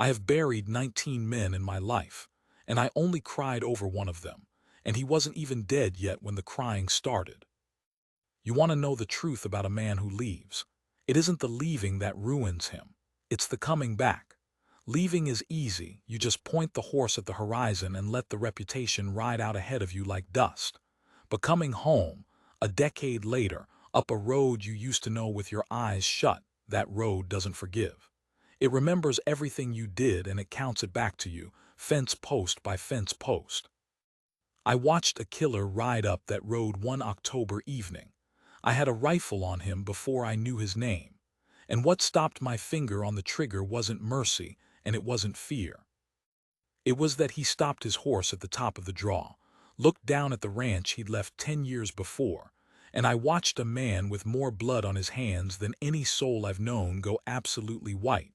I have buried 19 men in my life, and I only cried over one of them, and he wasn't even dead yet when the crying started. You want to know the truth about a man who leaves. It isn't the leaving that ruins him. It's the coming back. Leaving is easy. You just point the horse at the horizon and let the reputation ride out ahead of you like dust. But coming home, a decade later, up a road you used to know with your eyes shut, that road doesn't forgive. It remembers everything you did and it counts it back to you, fence post by fence post. I watched a killer ride up that road one October evening. I had a rifle on him before I knew his name. And what stopped my finger on the trigger wasn't mercy, and it wasn't fear. It was that he stopped his horse at the top of the draw, looked down at the ranch he'd left 10 years before, and I watched a man with more blood on his hands than any soul I've known go absolutely white,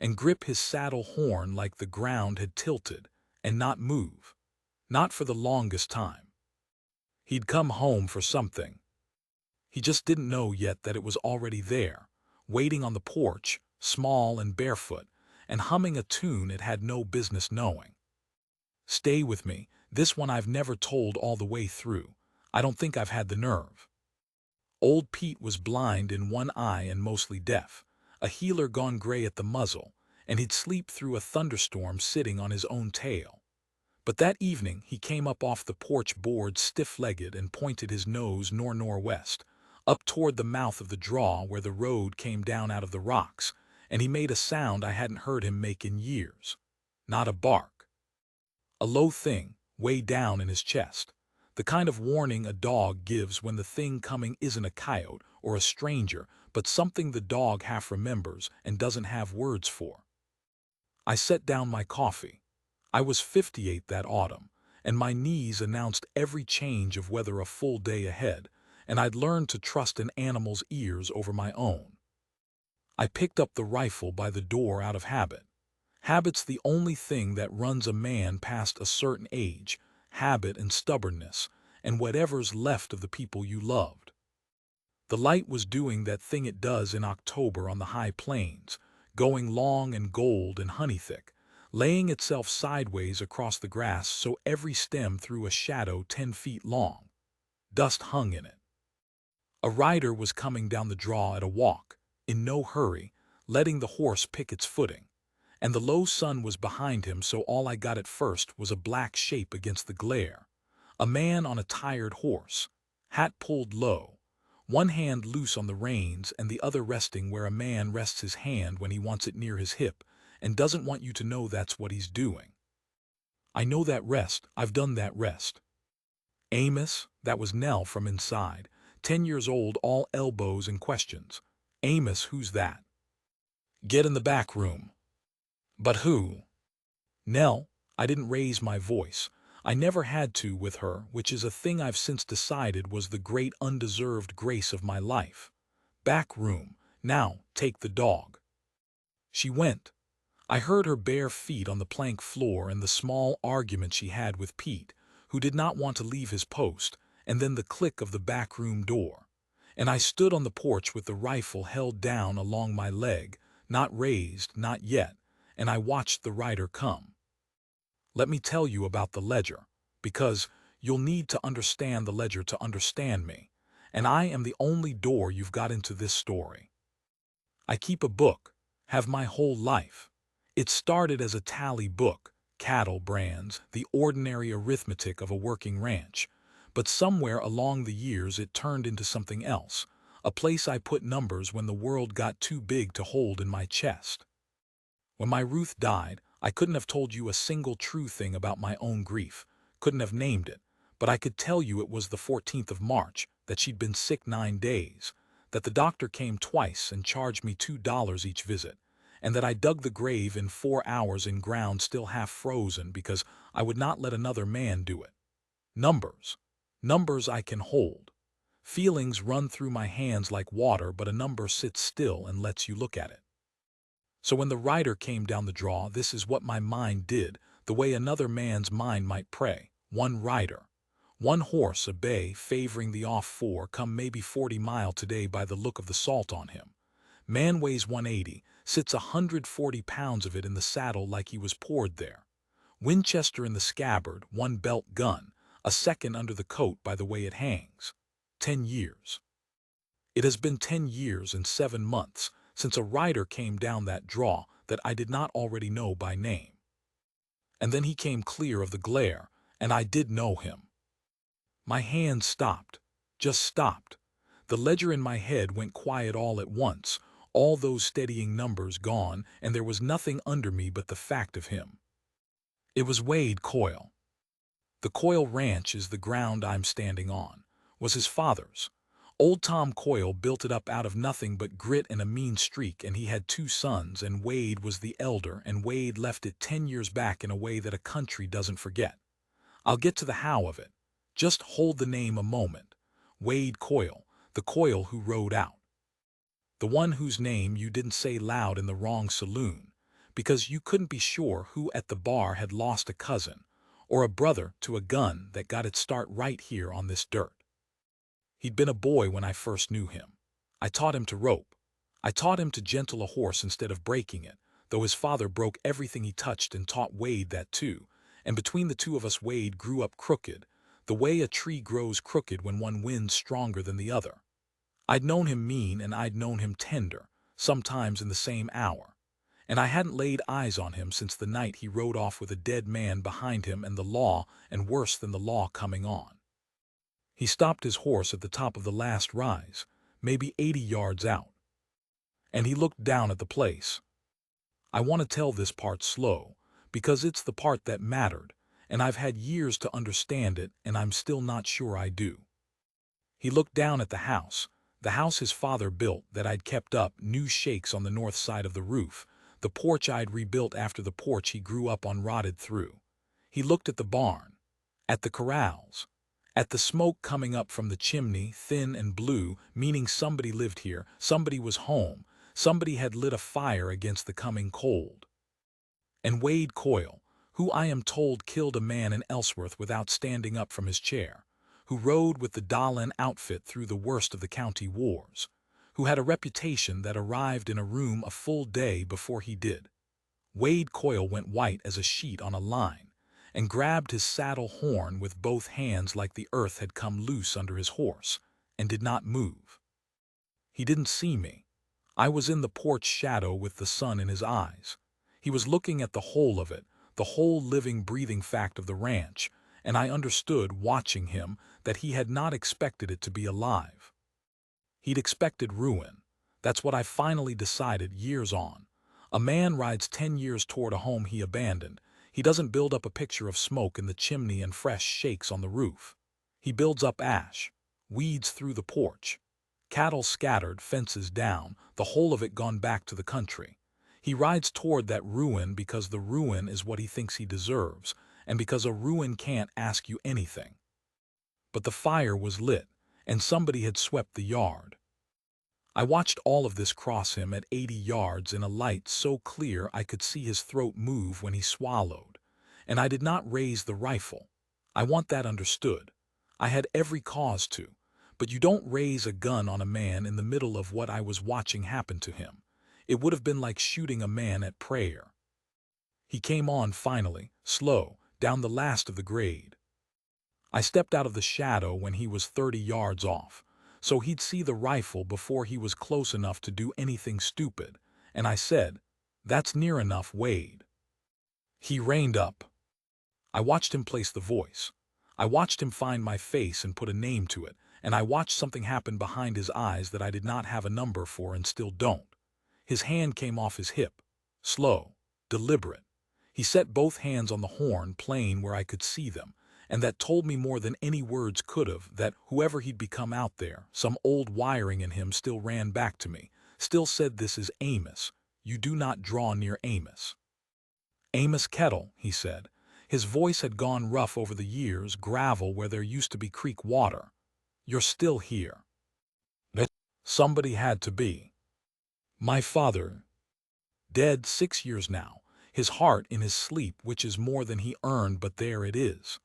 and grip his saddle horn like the ground had tilted, and not move. Not for the longest time. He'd come home for something. He just didn't know yet that it was already there, waiting on the porch, small and barefoot, and humming a tune it had no business knowing. Stay with me, this one I've never told all the way through. I don't think I've had the nerve. Old Pete was blind in one eye and mostly deaf, a healer gone gray at the muzzle, and he'd sleep through a thunderstorm sitting on his own tail. But that evening he came up off the porch board stiff-legged and pointed his nose northwest, up toward the mouth of the draw where the road came down out of the rocks, and he made a sound I hadn't heard him make in years. Not a bark. A low thing, way down in his chest. The kind of warning a dog gives when the thing coming isn't a coyote or a stranger, but something the dog half remembers and doesn't have words for. I set down my coffee. I was 58 that autumn, and my knees announced every change of weather a full day ahead, and I'd learned to trust an animal's ears over my own. I picked up the rifle by the door out of habit. Habit's the only thing that runs a man past a certain age, habit and stubbornness, and whatever's left of the people you loved. The light was doing that thing it does in October on the high plains, going long and gold and honey-thick, laying itself sideways across the grass so every stem threw a shadow 10 feet long. Dust hung in it. A rider was coming down the draw at a walk, in no hurry, letting the horse pick its footing, and the low sun was behind him, so all I got at first was a black shape against the glare. A man on a tired horse, hat pulled low, one hand loose on the reins and the other resting where a man rests his hand when he wants it near his hip and doesn't want you to know that's what he's doing. I know that rest, I've done that rest. Amos, that was Nell from inside, 10 years old, all elbows and questions. Amos, who's that? Get in the back room. But who? Nell. I didn't raise my voice. I never had to with her, which is a thing I've since decided was the great undeserved grace of my life. Back room. Now, take the dog. She went. I heard her bare feet on the plank floor and the small argument she had with Pete, who did not want to leave his post, and then the click of the back room door. And I stood on the porch with the rifle held down along my leg, not raised, not yet, and I watched the rider come. Let me tell you about the ledger, because you'll need to understand the ledger to understand me, and I am the only door you've got into this story. I keep a book, have my whole life. It started as a tally book, cattle brands, the ordinary arithmetic of a working ranch, but somewhere along the years it turned into something else, a place I put numbers when the world got too big to hold in my chest. When my Ruth died, I couldn't have told you a single true thing about my own grief, couldn't have named it, but I could tell you it was the 14th of March, that she'd been sick 9 days, that the doctor came twice and charged me $2 each visit, and that I dug the grave in 4 hours in ground still half frozen because I would not let another man do it. Numbers. Numbers I can hold. Feelings run through my hands like water, but a number sits still and lets you look at it. So when the rider came down the draw, this is what my mind did, the way another man's mind might pray. One rider. One horse, a bay, favoring the off 4, come maybe 40 mile today by the look of the salt on him. Man weighs 180, sits 140 pounds of it in the saddle like he was poured there. Winchester in the scabbard, one belt gun, a second under the coat by the way it hangs. 10 years. It has been 10 years and 7 months since a rider came down that draw that I did not already know by name. And then he came clear of the glare, and I did know him. My hand stopped, just stopped. The ledger in my head went quiet all at once, all those steadying numbers gone, and there was nothing under me but the fact of him. It was Wade Coyle. The Coyle Ranch is the ground I'm standing on, was his father's. Old Tom Coyle built it up out of nothing but grit and a mean streak, and he had 2 sons, and Wade was the elder, and Wade left it 10 years back in a way that a country doesn't forget. I'll get to the how of it. Just hold the name a moment. Wade Coyle, the Coyle who rode out. The one whose name you didn't say loud in the wrong saloon, because you couldn't be sure who at the bar had lost a cousin, or a brother to a gun that got its start right here on this dirt. He'd been a boy when I first knew him. I taught him to rope. I taught him to gentle a horse instead of breaking it, though his father broke everything he touched and taught Wade that too, and between the two of us Wade grew up crooked, the way a tree grows crooked when one wind's stronger than the other. I'd known him mean and I'd known him tender, sometimes in the same hour, and I hadn't laid eyes on him since the night he rode off with a dead man behind him and the law, and worse than the law, coming on. He stopped his horse at the top of the last rise, maybe 80 yards out, and he looked down at the place. I want to tell this part slow, because it's the part that mattered, and I've had years to understand it, and I'm still not sure I do. He looked down at the house his father built that I'd kept up, new shakes on the north side of the roof, the porch I'd rebuilt after the porch he grew up on rotted through. He looked at the barn, at the corrals, at the smoke coming up from the chimney, thin and blue, meaning somebody lived here, somebody was home, somebody had lit a fire against the coming cold. And Wade Coyle, who I am told killed a man in Ellsworth without standing up from his chair, who rode with the Dahlin outfit through the worst of the county wars, who had a reputation that arrived in a room a full day before he did. Wade Coyle went white as a sheet on a line, and grabbed his saddle horn with both hands like the earth had come loose under his horse, and did not move. He didn't see me. I was in the porch shadow with the sun in his eyes. He was looking at the whole of it, the whole living, breathing fact of the ranch, and I understood, watching him, that he had not expected it to be alive. He'd expected ruin. That's what I finally decided years on. A man rides 10 years toward a home he abandoned. He doesn't build up a picture of smoke in the chimney and fresh shakes on the roof. He builds up ash, weeds through the porch, cattle scattered, fences down, the whole of it gone back to the country. He rides toward that ruin because the ruin is what he thinks he deserves, and because a ruin can't ask you anything. But the fire was lit, and somebody had swept the yard. I watched all of this cross him at 80 yards in a light so clear I could see his throat move when he swallowed, and I did not raise the rifle. I want that understood. I had every cause to, but you don't raise a gun on a man in the middle of what I was watching happen to him. It would have been like shooting a man at prayer. He came on finally, slow, down the last of the grade. I stepped out of the shadow when he was 30 yards off, so he'd see the rifle before he was close enough to do anything stupid, and I said, "That's near enough, Wade." He reined up. I watched him place the voice. I watched him find my face and put a name to it, and I watched something happen behind his eyes that I did not have a number for and still don't. His hand came off his hip, slow, deliberate. He set both hands on the horn, plain where I could see them, and that told me more than any words could have, that whoever he'd become out there, some old wiring in him still ran back to me, still said, "This is Amos. You do not draw near Amos." "Amos Kettle," he said. His voice had gone rough over the years, gravel where there used to be creek water. "You're still here." Somebody had to be. My father, dead 6 years now, his heart in his sleep, which is more than he earned, but there it is.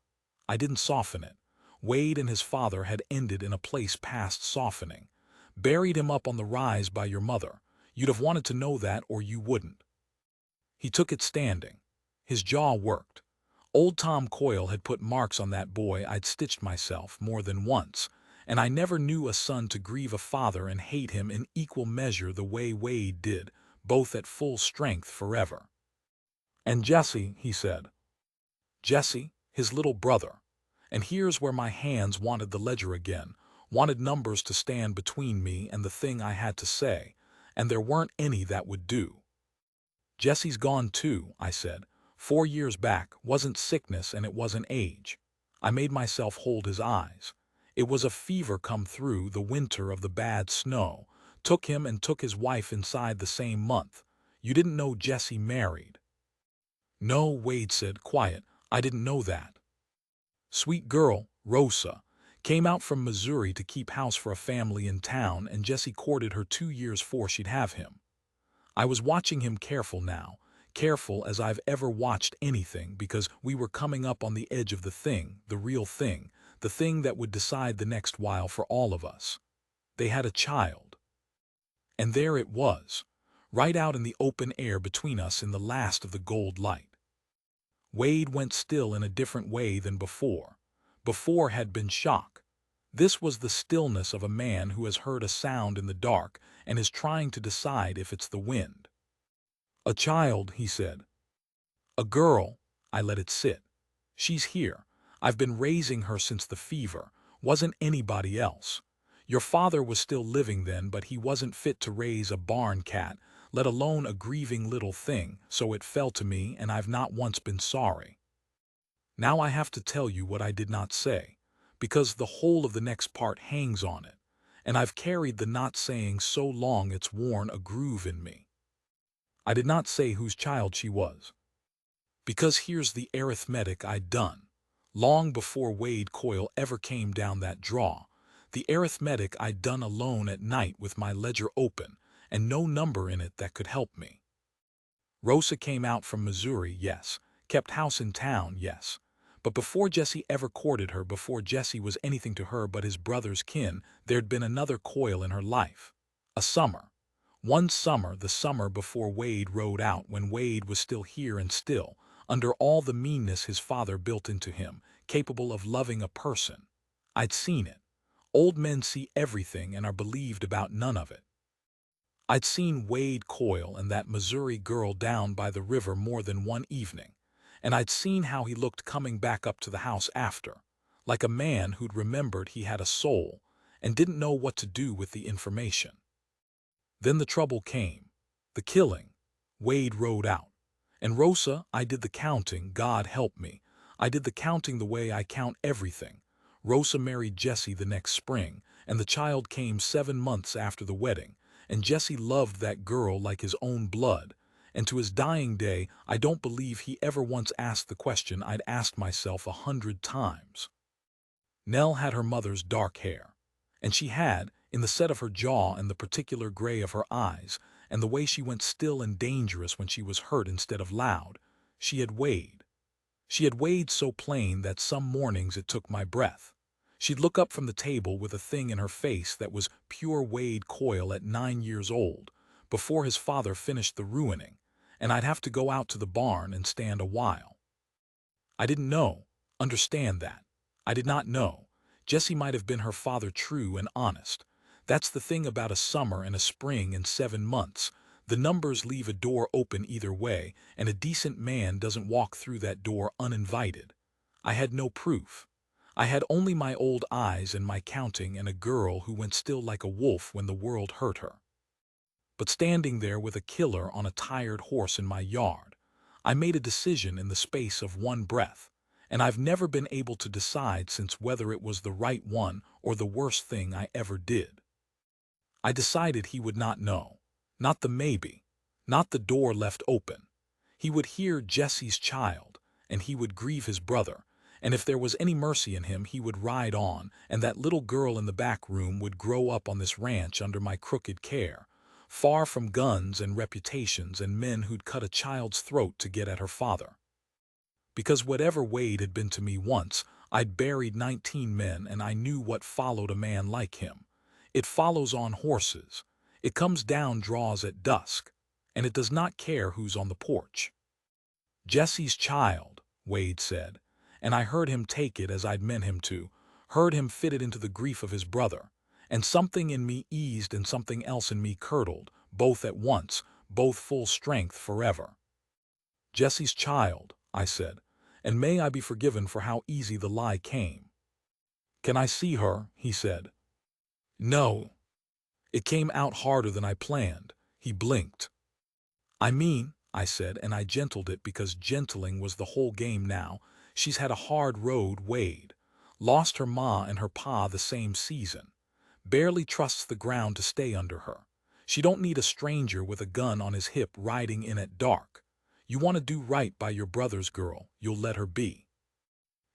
I didn't soften it. Wade and his father had ended in a place past softening. Buried him up on the rise by your mother. You'd have wanted to know that or you wouldn't. He took it standing. His jaw worked. Old Tom Coyle had put marks on that boy. I'd stitched myself more than once, and I never knew a son to grieve a father and hate him in equal measure the way Wade did, both at full strength forever. And Jesse, he said. Jesse, his little brother. And here's where my hands wanted the ledger again, wanted numbers to stand between me and the thing I had to say, and there weren't any that would do. Jesse's gone too, I said. 4 years back, wasn't sickness and it wasn't age. I made myself hold his eyes. It was a fever come through the winter of the bad snow. Took him and took his wife inside the same month. You didn't know Jesse married. No, Wade said, quiet. I didn't know that. Sweet girl, Rosa, came out from Missouri to keep house for a family in town, and Jesse courted her 2 years 'fore she'd have him. I was watching him careful now, careful as I've ever watched anything, because we were coming up on the edge of the thing, the real thing, the thing that would decide the next while for all of us. They had a child. And there it was, right out in the open air between us in the last of the gold light. Wade went still in a different way than before. Before had been shock. This was the stillness of a man who has heard a sound in the dark and is trying to decide if it's the wind. A child, he said. A girl, I let it sit. She's here. I've been raising her since the fever. Wasn't anybody else. Your father was still living then, but he wasn't fit to raise a barn cat, let alone a grieving little thing, so it fell to me, and I've not once been sorry. Now I have to tell you what I did not say, because the whole of the next part hangs on it, and I've carried the not saying so long it's worn a groove in me. I did not say whose child she was. Because here's the arithmetic I'd done, long before Wade Coyle ever came down that draw, the arithmetic I'd done alone at night with my ledger open, and no number in it that could help me. Rosa came out from Missouri, yes, kept house in town, yes, but before Jesse ever courted her, before Jesse was anything to her but his brother's kin, there'd been another Coyle in her life. A summer. One summer, the summer before Wade rode out, when Wade was still here and still, under all the meanness his father built into him, capable of loving a person. I'd seen it. Old men see everything and are believed about none of it. I'd seen Wade Coyle and that Missouri girl down by the river more than one evening, and I'd seen how he looked coming back up to the house after, like a man who'd remembered he had a soul and didn't know what to do with the information. Then the trouble came. The killing. Wade rode out. And Rosa, I did the counting, God help me. I did the counting the way I count everything. Rosa married Jesse the next spring, and the child came 7 months after the wedding, and Jesse loved that girl like his own blood, and to his dying day I don't believe he ever once asked the question I'd asked myself 100 times. Nell had her mother's dark hair, and she had, in the set of her jaw and the particular gray of her eyes, and the way she went still and dangerous when she was hurt instead of loud, she had Wade. She had Wade so plain that some mornings it took my breath. She'd look up from the table with a thing in her face that was pure Wade Coyle at 9 years old, before his father finished the ruining, and I'd have to go out to the barn and stand a while. I didn't know, understand that. I did not know. Jesse might have been her father true and honest. That's the thing about a summer and a spring and 7 months. The numbers leave a door open either way, and a decent man doesn't walk through that door uninvited. I had no proof. I had only my old eyes and my counting and a girl who went still like a wolf when the world hurt her. But standing there with a killer on a tired horse in my yard, I made a decision in the space of one breath, and I've never been able to decide since whether it was the right one or the worst thing I ever did. I decided he would not know, not the maybe, not the door left open. He would hear Jesse's child, and he would grieve his brother, and if there was any mercy in him he would ride on, and that little girl in the back room would grow up on this ranch under my crooked care, far from guns and reputations and men who'd cut a child's throat to get at her father. Because whatever Wade had been to me once, I'd buried 19 men, and I knew what followed a man like him. It follows on horses. It comes down draws at dusk, and it does not care who's on the porch. Jesse's child, Wade said, and I heard him take it as I'd meant him to, heard him fit it into the grief of his brother, and something in me eased and something else in me curdled, both at once, both full strength forever. Jesse's child, I said, and may I be forgiven for how easy the lie came. Can I see her? He said. No. It came out harder than I planned. He blinked. I mean, I said, and I gentled it because gentling was the whole game now. She's had a hard road, Wade. Lost her ma and her pa the same season. Barely trusts the ground to stay under her. She don't need a stranger with a gun on his hip riding in at dark. You want to do right by your brother's girl, you'll let her be.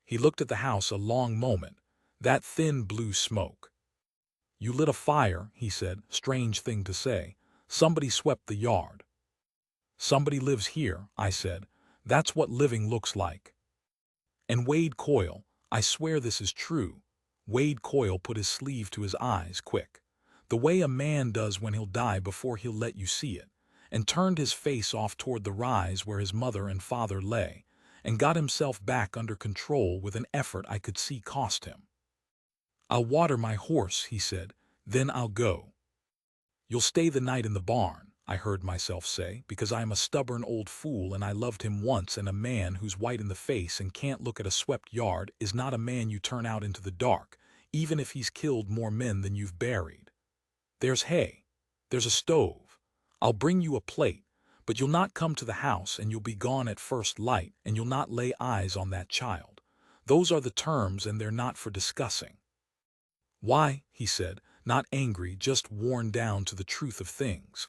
He looked at the house a long moment, that thin blue smoke. You lit a fire, he said, strange thing to say. Somebody swept the yard. Somebody lives here, I said. That's what living looks like. And Wade Coyle, I swear this is true. Wade Coyle put his sleeve to his eyes quick, the way a man does when he'll die before he'll let you see it, and turned his face off toward the rise where his mother and father lay, and got himself back under control with an effort I could see cost him. I'll water my horse, he said, then I'll go. You'll stay the night in the barn, I heard myself say, because I'm a stubborn old fool and I loved him once, and a man who's white in the face and can't look at a swept yard is not a man you turn out into the dark, even if he's killed more men than you've buried. There's hay. There's a stove. I'll bring you a plate, but you'll not come to the house and you'll be gone at first light and you'll not lay eyes on that child. Those are the terms and they're not for discussing. Why, he said, not angry, just worn down to the truth of things.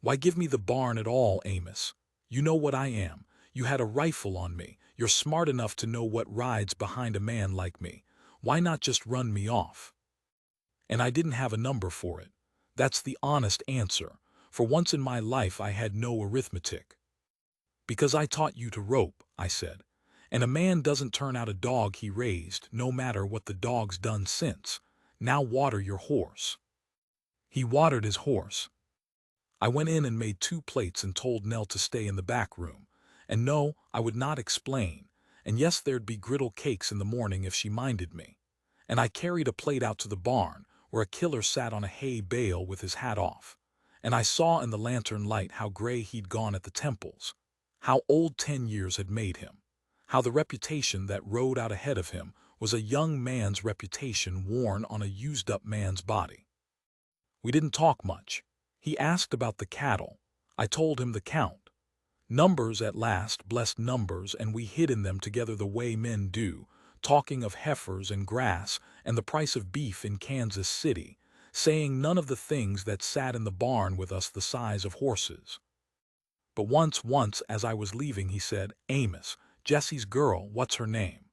Why give me the barn at all, Amos? You know what I am. You had a rifle on me. You're smart enough to know what rides behind a man like me. Why not just run me off? And I didn't have a number for it. That's the honest answer. For once in my life I had no arithmetic. Because I taught you to rope, I said. And a man doesn't turn out a dog he raised, no matter what the dog's done since. Now water your horse. He watered his horse. I went in and made 2 plates and told Nell to stay in the back room. And no, I would not explain. And yes, there'd be griddle cakes in the morning if she minded me. And I carried a plate out to the barn, where a killer sat on a hay bale with his hat off. And I saw in the lantern light how gray he'd gone at the temples, how old 10 years had made him, how the reputation that rode out ahead of him was a young man's reputation worn on a used-up man's body. We didn't talk much. He asked about the cattle. I told him the count. Numbers at last, blessed numbers, and we hid in them together the way men do, talking of heifers and grass and the price of beef in Kansas City, saying none of the things that sat in the barn with us the size of horses. But once as I was leaving, he said, Amos, Jesse's girl, what's her name?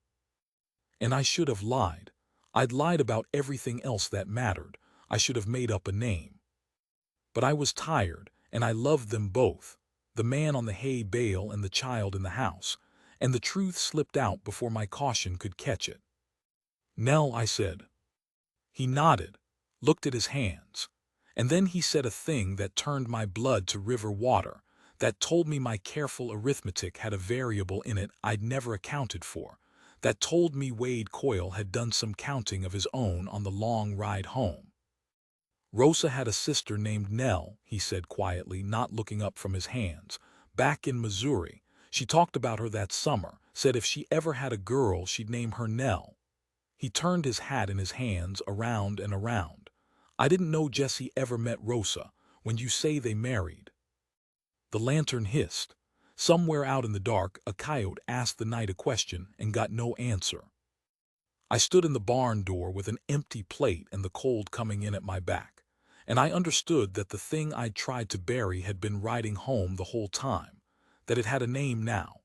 And I should have lied. I'd lied about everything else that mattered. I should have made up a name. But I was tired, and I loved them both, the man on the hay bale and the child in the house, and the truth slipped out before my caution could catch it. Nell, I said. He nodded, looked at his hands, and then he said a thing that turned my blood to river water, that told me my careful arithmetic had a variable in it I'd never accounted for, that told me Wade Coyle had done some counting of his own on the long ride home. Rosa had a sister named Nell, he said quietly, not looking up from his hands. Back in Missouri, she talked about her that summer, said if she ever had a girl she'd name her Nell. He turned his hat in his hands around and around. I didn't know Jesse ever met Rosa. When you say they married. The lantern hissed. Somewhere out in the dark, a coyote asked the night a question and got no answer. I stood in the barn door with an empty plate and the cold coming in at my back, and I understood that the thing I'd tried to bury had been riding home the whole time, that it had a name now,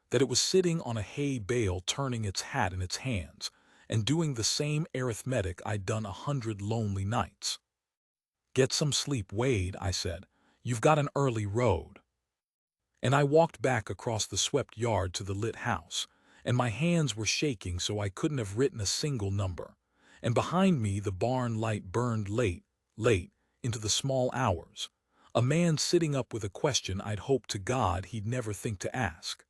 that it was sitting on a hay bale turning its hat in its hands and doing the same arithmetic I'd done 100 lonely nights. Get some sleep, Wade, I said. You've got an early road. And I walked back across the swept yard to the lit house, and my hands were shaking so I couldn't have written a single number. And behind me the barn light burned late, into the small hours. A man sitting up with a question I'd hoped to God he'd never think to ask.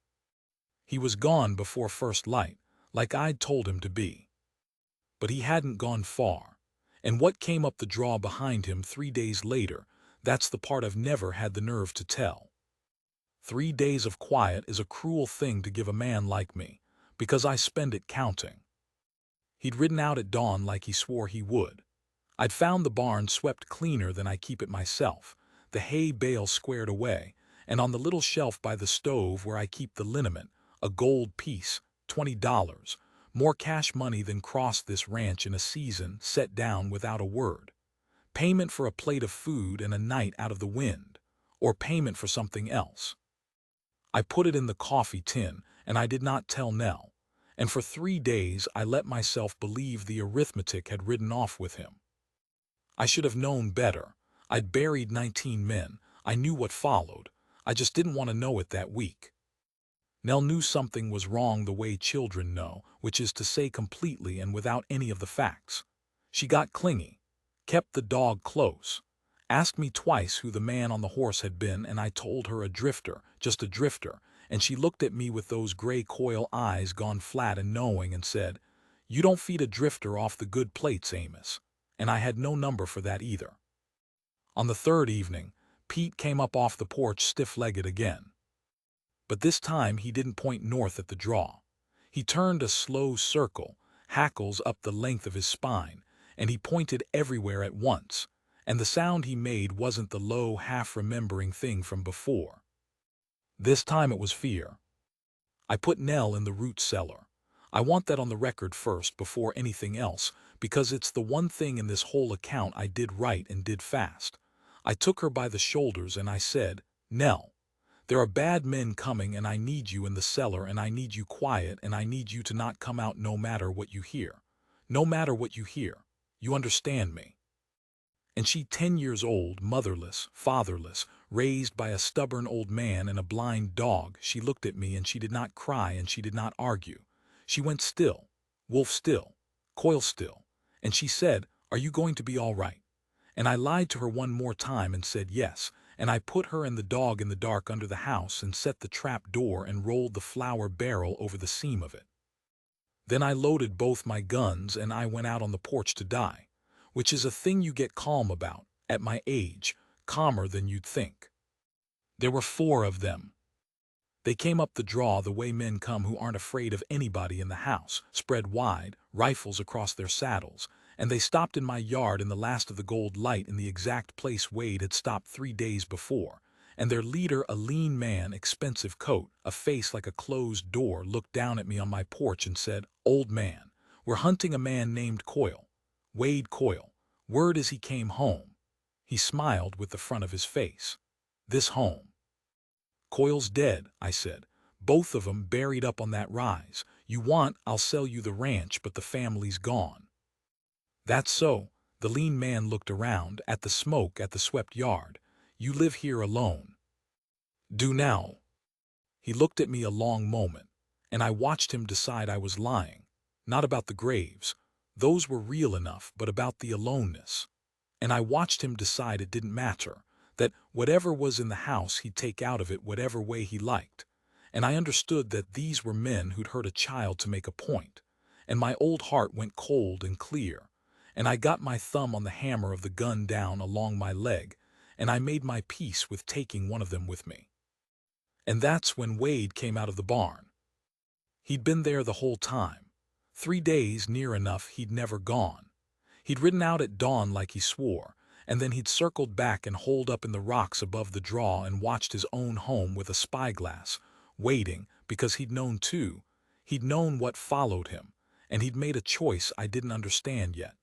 He was gone before first light, like I'd told him to be. But he hadn't gone far. And what came up the draw behind him 3 days later, that's the part I've never had the nerve to tell. 3 days of quiet is a cruel thing to give a man like me, because I spend it counting. He'd ridden out at dawn like he swore he would. I'd found the barn swept cleaner than I keep it myself, the hay bale squared away, and on the little shelf by the stove where I keep the liniment, a gold piece, $20, more cash money than crossed this ranch in a season, set down without a word. Payment for a plate of food and a night out of the wind, or payment for something else. I put it in the coffee tin, and I did not tell Nell, and for 3 days I let myself believe the arithmetic had ridden off with him. I should have known better. I'd buried 19 men. I knew what followed. I just didn't want to know it that week. Nell knew something was wrong the way children know, which is to say completely and without any of the facts. She got clingy, kept the dog close, asked me twice who the man on the horse had been, and I told her a drifter, just a drifter, and she looked at me with those gray coil eyes gone flat and knowing and said, "You don't feed a drifter off the good plates, Amos." And I had no number for that either. On the third evening, Pete came up off the porch stiff-legged again. But this time he didn't point north at the draw. He turned a slow circle, hackles up the length of his spine, and he pointed everywhere at once, and the sound he made wasn't the low, half-remembering thing from before. This time it was fear. I put Nell in the root cellar. I want that on the record first before anything else, because it's the one thing in this whole account I did right and did fast. I took her by the shoulders and I said, "Nell, there are bad men coming and I need you in the cellar and I need you quiet and I need you to not come out no matter what you hear. No matter what you hear. You understand me?" And she, 10 years old, motherless, fatherless, raised by a stubborn old man and a blind dog, she looked at me and she did not cry and she did not argue. She went still, wolf still, coil still, and she said, "Are you going to be all right?" And I lied to her one more time and said yes, and I put her and the dog in the dark under the house and set the trap door and rolled the flour barrel over the seam of it. Then I loaded both my guns and I went out on the porch to die, which is a thing you get calm about, at my age, calmer than you'd think. There were 4 of them. They came up the draw the way men come who aren't afraid of anybody in the house, spread wide, rifles across their saddles, and they stopped in my yard in the last of the gold light in the exact place Wade had stopped 3 days before, and their leader, a lean man, expensive coat, a face like a closed door, looked down at me on my porch and said, "Old man, we're hunting a man named Coyle. Wade Coyle. Word is he came home." He smiled with the front of his face. "This home." "Coyle's dead," I said. "Both of 'em buried up on that rise. You want, I'll sell you the ranch, but the family's gone." "That's so." The lean man looked around, at the smoke, at the swept yard. "You live here alone." "Do now." He looked at me a long moment, and I watched him decide I was lying. Not about the graves. Those were real enough, but about the aloneness. And I watched him decide it didn't matter, that whatever was in the house he'd take out of it whatever way he liked. And I understood that these were men who'd hurt a child to make a point. And my old heart went cold and clear. And I got my thumb on the hammer of the gun down along my leg, and I made my peace with taking one of them with me. And that's when Wade came out of the barn. He'd been there the whole time. 3 days, near enough he'd never gone. He'd ridden out at dawn like he swore, and then he'd circled back and holed up in the rocks above the draw and watched his own home with a spyglass, waiting, because he'd known too. He'd known what followed him, and he'd made a choice I didn't understand yet.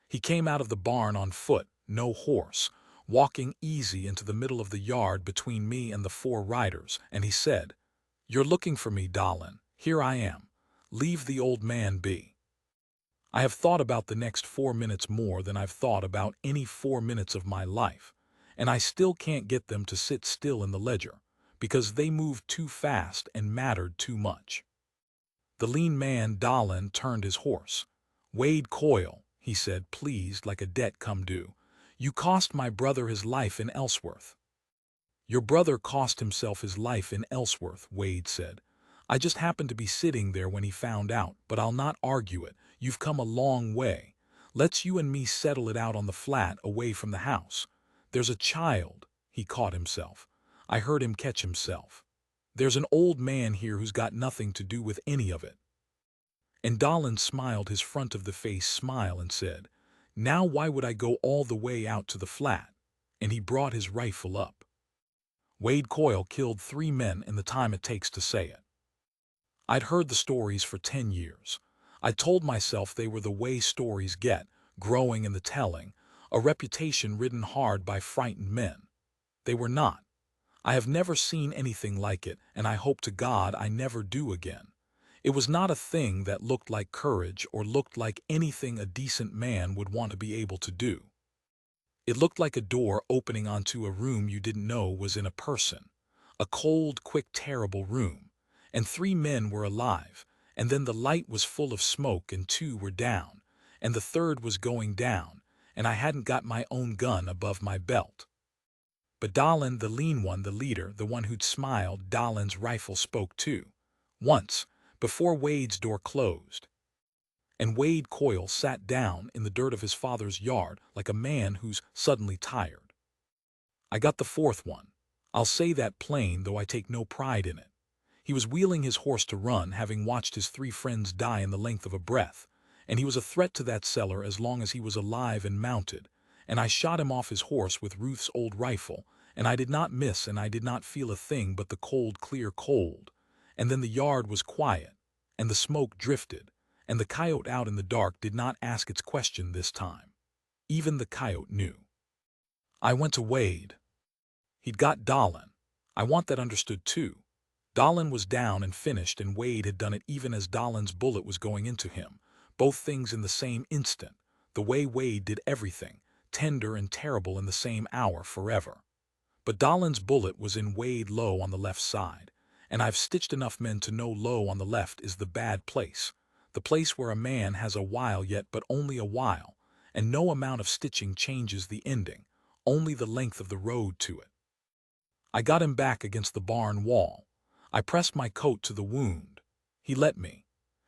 He came out of the barn on foot, no horse, walking easy into the middle of the yard between me and the 4 riders, and he said, "You're looking for me, darlin'. Here I am. Leave the old man be." I have thought about the next 4 minutes more than I've thought about any 4 minutes of my life, and I still can't get them to sit still in the ledger, because they moved too fast and mattered too much. The lean man, Dahlin, turned his horse. "Wade Coyle," he said, pleased like a debt come due. You cost my brother his life in Ellsworth." "Your brother cost himself his life in Ellsworth," Wade said. "I just happened to be sitting there when he found out, but I'll not argue it. You've come a long way. Let's you and me settle it out on the flat away from the house. There's a child." He caught himself. I heard him catch himself. "There's an old man here who's got nothing to do with any of it." And Dahlin smiled his front of the face smile and said, "Now why would I go all the way out to the flat?" And he brought his rifle up. Wade Coyle killed 3 men in the time it takes to say it. I'd heard the stories for 10 years. I told myself they were the way stories get, growing in the telling, a reputation ridden hard by frightened men. They were not. I have never seen anything like it, and I hope to God I never do again. It was not a thing that looked like courage or looked like anything a decent man would want to be able to do. It looked like a door opening onto a room you didn't know was in a person. A cold, quick, terrible room. And 3 men were alive, and then the light was full of smoke and 2 were down, and the 3rd was going down, and I hadn't got my own gun above my belt. But Dahlin, the lean one, the leader, the one who'd smiled, Dahlin's rifle spoke too. Once, before Wade's door closed. And Wade Coyle sat down in the dirt of his father's yard like a man who's suddenly tired. I got the 4th one. I'll say that plain, though I take no pride in it. He was wheeling his horse to run, having watched his 3 friends die in the length of a breath, and he was a threat to that cellar as long as he was alive and mounted, and I shot him off his horse with Ruth's old rifle, and I did not miss, and I did not feel a thing but the cold, clear cold. And then the yard was quiet, and the smoke drifted, and the coyote out in the dark did not ask its question this time. Even the coyote knew. I went to Wade. He'd got Dahlin. I want that understood too. Dahlin was down and finished, and Wade had done it even as Dahlin's bullet was going into him, both things in the same instant, the way Wade did everything, tender and terrible in the same hour forever. But Dahlin's bullet was in Wade low on the left side, and I've stitched enough men to know low on the left is the bad place, the place where a man has a while yet, but only a while, and no amount of stitching changes the ending, only the length of the road to it. I got him back against the barn wall. I pressed my coat to the wound. He let me.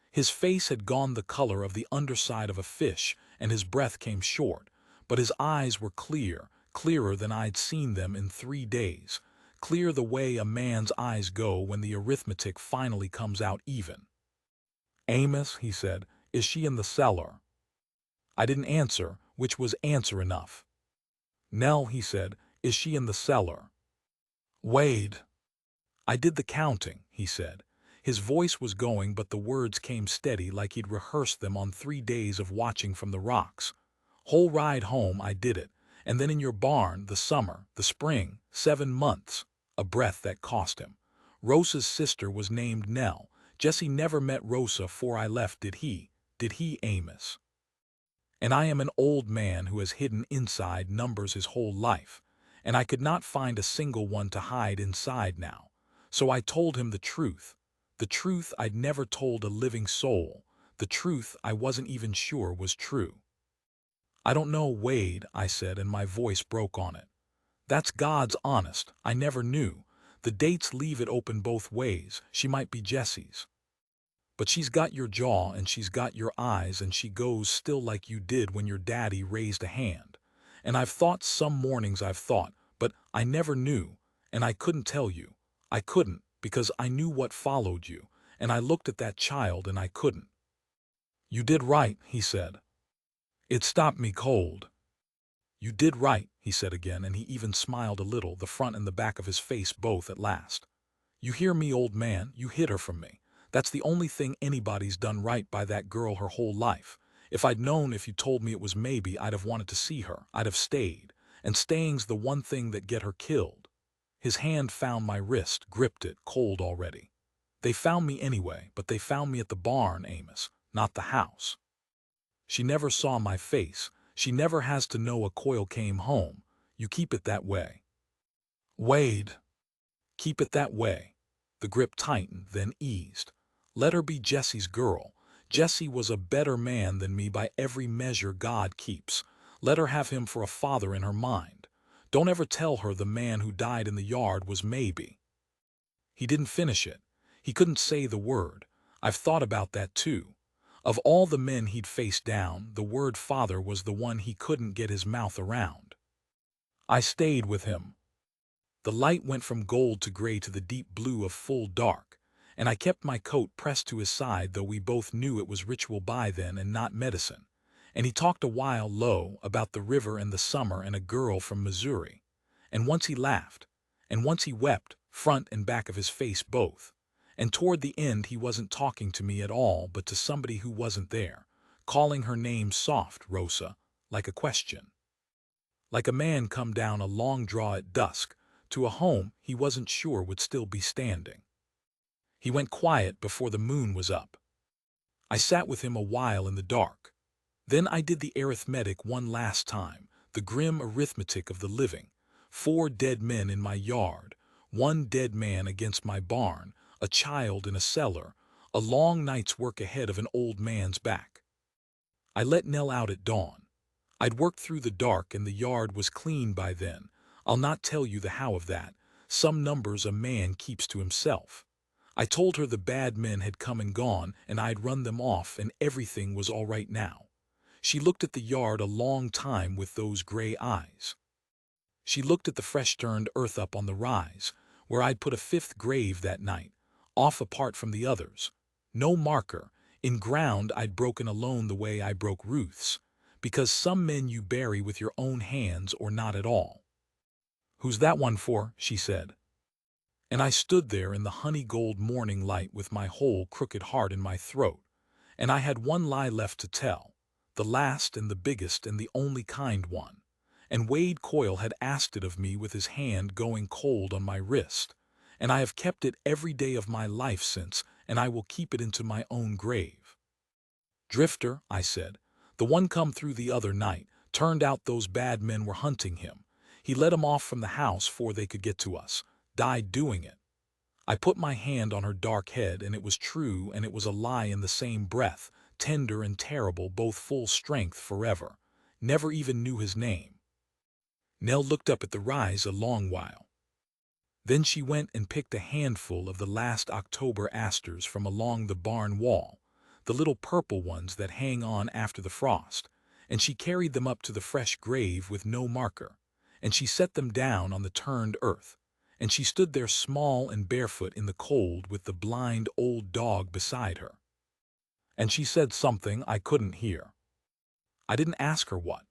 His face had gone the color of the underside of a fish, and his breath came short, but his eyes were clear, clearer than I'd seen them in 3 days, clear the way a man's eyes go when the arithmetic finally comes out even. "Amos," he said, "is she in the cellar?" I didn't answer, which was answer enough. "Nell," he said, "is she in the cellar?" "Wade." "I did the counting," he said. His voice was going, but the words came steady like he'd rehearsed them on 3 days of watching from the rocks. "Whole ride home I did it, and then in your barn, the summer, the spring, 7 months. A breath that cost him. Rosa's sister was named Nell. Jesse never met Rosa 'fore I left, did he, Amos? And I am an old man who has hidden inside numbers his whole life, and I could not find a single one to hide inside now. So I told him the truth I'd never told a living soul, the truth I wasn't even sure was true. "I don't know, Wade," I said, and my voice broke on it. "That's God's honest, I never knew. The dates leave it open both ways, she might be Jesse's. But she's got your jaw and she's got your eyes, and she goes still like you did when your daddy raised a hand. And I've thought some mornings I've thought, but I never knew, and I couldn't tell you. I couldn't, because I knew what followed you, and I looked at that child and I couldn't." "You did right," he said. "It stopped me cold." "You did right," he said again, and he even smiled a little, the front and the back of his face both at last. "You hear me, old man, you hid her from me. That's the only thing anybody's done right by that girl her whole life. If I'd known, if you told me it was maybe, I'd have wanted to see her, I'd have stayed, and staying's the one thing that get her killed." His hand found my wrist, gripped it, cold already. "They found me anyway, but they found me at the barn, Amos, not the house. She never saw my face. She never has to know a Coyle came home. You keep it that way." "Wade." "Keep it that way." The grip tightened, then eased. "Let her be Jesse's girl. Jesse was a better man than me by every measure God keeps. Let her have him for a father in her mind. Don't ever tell her the man who died in the yard was maybe. He didn't finish it. He couldn't say the word. I've thought about that too. Of all the men he'd faced down, the word father was the one he couldn't get his mouth around. I stayed with him. The light went from gold to gray to the deep blue of full dark, and I kept my coat pressed to his side, though we both knew it was ritual by then and not medicine. And he talked a while low about the river and the summer and a girl from Missouri. And once he laughed, and once he wept, front and back of his face both. And toward the end he wasn't talking to me at all, but to somebody who wasn't there, calling her name soft, Rosa, like a question. Like a man come down a long draw at dusk, to a home he wasn't sure would still be standing. He went quiet before the moon was up. I sat with him a while in the dark. Then I did the arithmetic one last time, the grim arithmetic of the living. 4 dead men in my yard, 1 dead man against my barn, a child in a cellar, a long night's work ahead of an old man's back. I let Nell out at dawn. I'd worked through the dark and the yard was clean by then. I'll not tell you the how of that. Some numbers a man keeps to himself. I told her the bad men had come and gone and I'd run them off and everything was all right now. She looked at the yard a long time with those gray eyes. She looked at the fresh-turned earth up on the rise, where I'd put a 5th grave that night, off apart from the others. No marker, in ground I'd broken alone the way I broke Ruth's, because some men you bury with your own hands or not at all. "Who's that one for?" she said. And I stood there in the honey-gold morning light with my whole crooked heart in my throat, and I had one lie left to tell, the last and the biggest and the only kind one. And Wade Coyle had asked it of me with his hand going cold on my wrist, and I have kept it every day of my life since, and I will keep it into my own grave. "Drifter," I said, "the one come through the other night, turned out those bad men were hunting him. He let 'em off from the house 'fore they could get to us, died doing it." I put my hand on her dark head, and it was true and it was a lie in the same breath, tender and terrible, both full strength forever. Never even knew his name. Nell looked up at the rise a long while. Then she went and picked a handful of the last October asters from along the barn wall, the little purple ones that hang on after the frost, and she carried them up to the fresh grave with no marker, and she set them down on the turned earth, and she stood there small and barefoot in the cold with the blind old dog beside her. And she said something I couldn't hear. I didn't ask her what.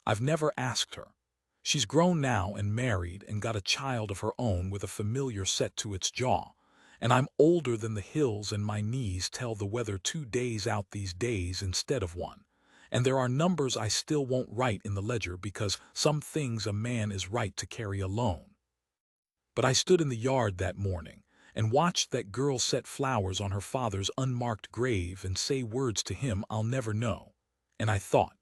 I've never asked her. She's grown now and married and got a child of her own with a familiar set to its jaw, and I'm older than the hills and my knees tell the weather 2 days out these days instead of 1. And there are numbers I still won't write in the ledger because some things a man is right to carry alone. But I stood in the yard that morning and watched that girl set flowers on her father's unmarked grave and say words to him I'll never know, and I thought,